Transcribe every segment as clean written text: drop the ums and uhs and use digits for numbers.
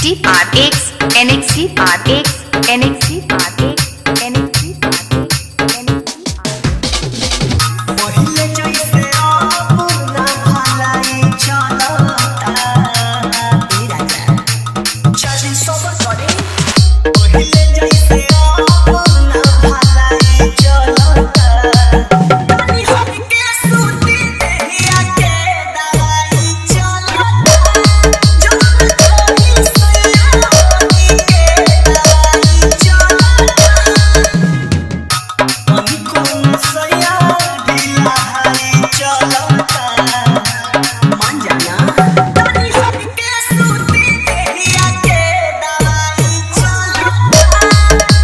DRX NXT RX NXT RX NXT पहिले जैसे अब ना भलाई चलता ए राजा जल्दी सबर करे पहिले जैसे अब ना भलाई चलता तनी हटके सूती देहिया के दवाई चलता जब कोई सयानी के दवाई चलता अभी कौन सया दिलहारी चलता मान जाना तनी हटके सूती देहिया के दवाई चलता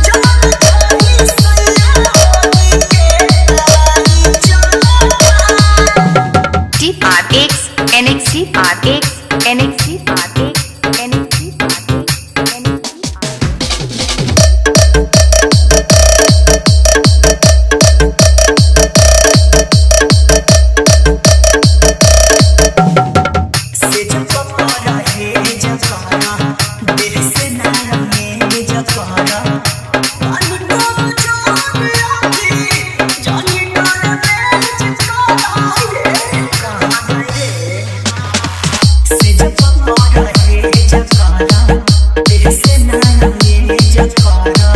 जब कोई सयानी के दवाई चलता DRX NXT RX NXT RX NXT से जब पकड़ा है जकरा देह से ना रंगे जकरा पानी को जानी जानी डर में जकरा ये कहां गए से जब पकड़ा है जकरा देह से ना रंगे जकरा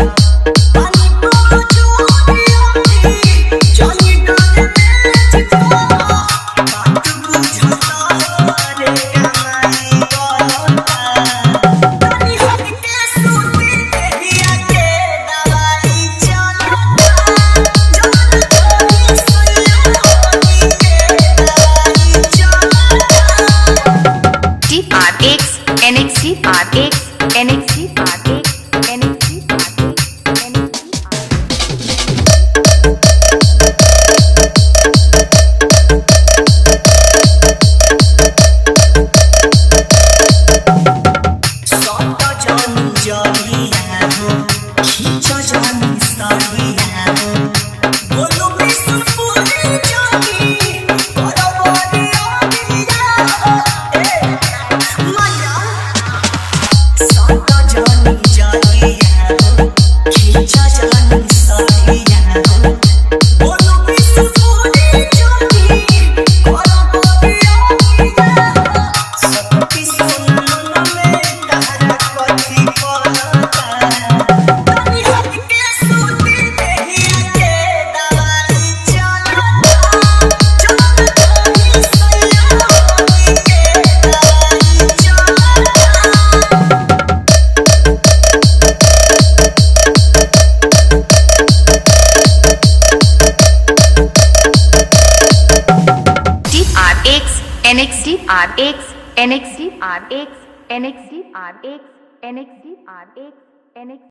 पानी को जानी जानी डर में जकरा बात बुझता रे कमाई गलता तनी हटके सूती देहिया के दवाई चलता जब कोई सयानी के दवाई चलता DRX NXT RX NXT RX NXT सौता जानी जानिया हो खींचा जानी साड़िया हो बोलो विष्णुपुरी जानी बराबरी आगिया ए माया सौता जानी जानिया हो खींचा जानी साड़िया हो बोलो विष्णुपुरी जानी बराबरी आगिया सबकी सुनने में तारा कथी पलता तनी हटके सूती देहिया के दवाई चलता जब कोई सयानी के दवाई DRX NXT RX NXT RX NXT RX NXT RX NXT